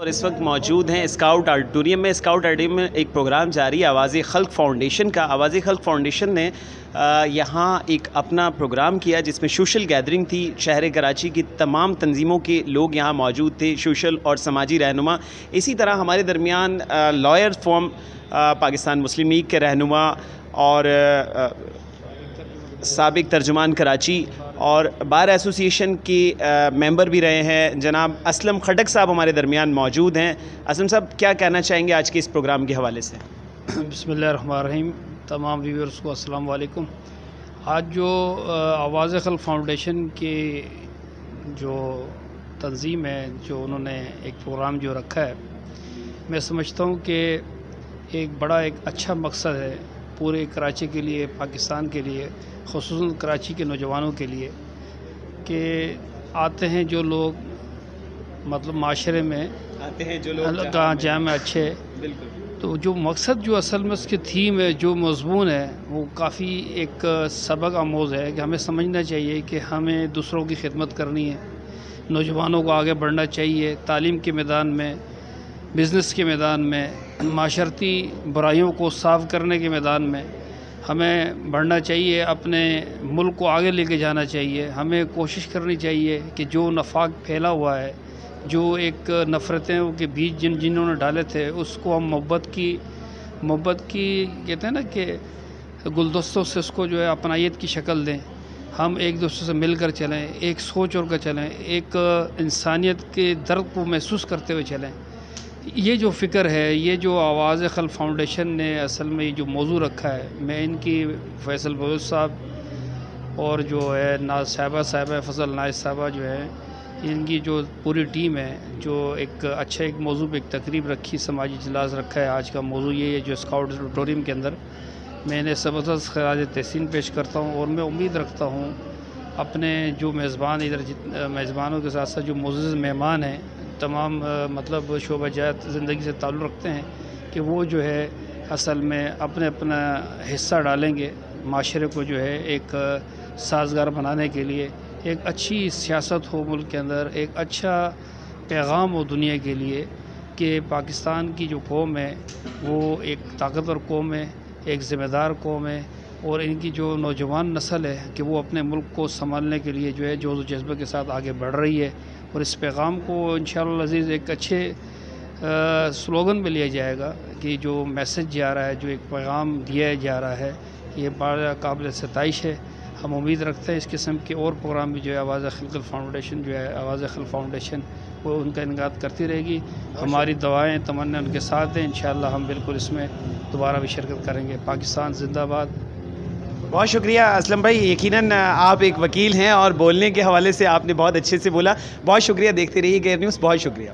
اور اس وقت موجود ہیں اسکاؤٹ آڈیٹوریم میں۔ اسکاؤٹ آڈیٹوریم میں ایک پروگرام جاری ہے آواز خلق فاؤنڈیشن کا۔ آواز خلق فاؤنڈیشن نے یہاں ایک اپنا پروگرام کیا جس میں سوشل گیدرنگ تھی۔ شہر کراچی کی تمام تنظیموں کے لوگ یہاں موجود تھے، سوشل اور سماجی رہنما۔ اسی طرح ہمارے درمیان لائر فورم پاکستان مسلم لیگ کے رہنما اور سابق ترجمان کراچی اور بار ایسوسی ایشن کے ممبر بھی رہے ہیں جناب اسلم خٹک صاحب ہمارے درمیان موجود ہیں۔ اسلم صاحب کیا کہنا چاہیں گے آج کے اس پروگرام کے حوالے سے؟ بسم اللہ الرحمن الرحیم۔ تمام ویورز کو السلام علیکم۔ آج جو آواز خلق فاؤنڈیشن کی جو تنظیم ہے، جو انہوں نے ایک پروگرام جو رکھا ہے، میں سمجھتا ہوں کہ ایک اچھا مقصد ہے پورے کراچی کے لیے، پاکستان کے لیے، خصوصاً کراچی کے نوجوانوں کے لیے، کہ آتے ہیں جو لوگ مطلب معاشرے میں آتے ہیں جو لوگ جامع اچھے، تو جو مقصد جو اصل میں اس کی تھیم ہے، جو مضمون ہے، وہ کافی ایک سبق آموز ہے کہ ہمیں سمجھنا چاہیے کہ ہمیں دوسروں کی خدمت کرنی ہے، نوجوانوں کو آگے بڑھنا چاہیے، تعلیم کے میدان میں، بزنس کے میدان میں، معاشرتی برائیوں کو صاف کرنے کے میدان میں ہمیں بڑھنا چاہیے، اپنے ملک کو آگے لے کے جانا چاہیے۔ ہمیں کوشش کرنی چاہیے کہ جو نفاق پھیلا ہوا ہے، جو ایک نفرتیں کے بیچ جنہوں نے ڈالے تھے، اس کو ہم محبت کی کہتے ہیں نا کہ گلدستوں سے اس کو جو ہے اپنائیت کی شکل دیں۔ ہم ایک دوسرے سے مل کر چلیں، ایک سوچ اور کر چلیں، ایک انسانیت کے درد کو محسوس کرتے ہوئے چلیں۔ یہ جو فکر ہے، یہ جو آواز خلق فاؤنڈیشن نے اصل میں یہ جو موضوع رکھا ہے، میں ان کی فیصل بلوچ صاحب اور جو ہے ناز صاحبہ فضل ناز صاحبہ جو ہے، ان کی جو پوری ٹیم ہے، جو ایک موضوع پہ ایک تقریب رکھی، سماجی اجلاس رکھا ہے۔ آج کا موضوع یہ ہے جو اسکاؤٹ آڈیٹوریم کے اندر میں انہیں زبردست خراج تحسین پیش کرتا ہوں، اور میں امید رکھتا ہوں اپنے جو میزبان میزبانوں کے ساتھ ساتھ جو معزز مہمان ہیں، تمام مطلب شعبہ جات زندگی سے تعلق رکھتے ہیں، کہ وہ جو ہے اصل میں اپنا حصہ ڈالیں گے معاشرے کو جو ہے ایک سازگار بنانے کے لیے، ایک اچھی سیاست ہو ملک کے اندر، ایک اچھا پیغام ہو دنیا کے لیے کہ پاکستان کی جو قوم ہے وہ ایک طاقتور قوم ہے، ایک ذمہ دار قوم ہے، اور ان کی جو نوجوان نسل ہے کہ وہ اپنے ملک کو سنبھالنے کے لیے جو ہے جوش و جذبے کے ساتھ آگے بڑھ رہی ہے۔ اور اس پیغام کو انشاءاللہ العزیز ایک اچھے سلوگن میں لیا جائے گا کہ جو میسج جا رہا ہے، جو ایک پیغام دیا جا رہا ہے، یہ بڑا قابل ستائش ہے۔ ہم امید رکھتے ہیں اس قسم کے اور پروگرام بھی جو ہے آواز خلق فاؤنڈیشن آواز خلق فاؤنڈیشن وہ ان کا انعقاد کرتی رہے گی۔ ہماری دعائیں تمنا ان کے ساتھ ہیں، انشاءاللہ ہم بالکل اس میں دوبارہ بھی شرکت کریں گے۔ پاکستان زندہ باد۔ بہت شکریہ اسلم بھائی، یقیناً آپ ایک وکیل ہیں اور بولنے کے حوالے سے آپ نے بہت اچھے سے بولا۔ بہت شکریہ، دیکھتے رہیے گیئر نیوز۔ بہت شکریہ۔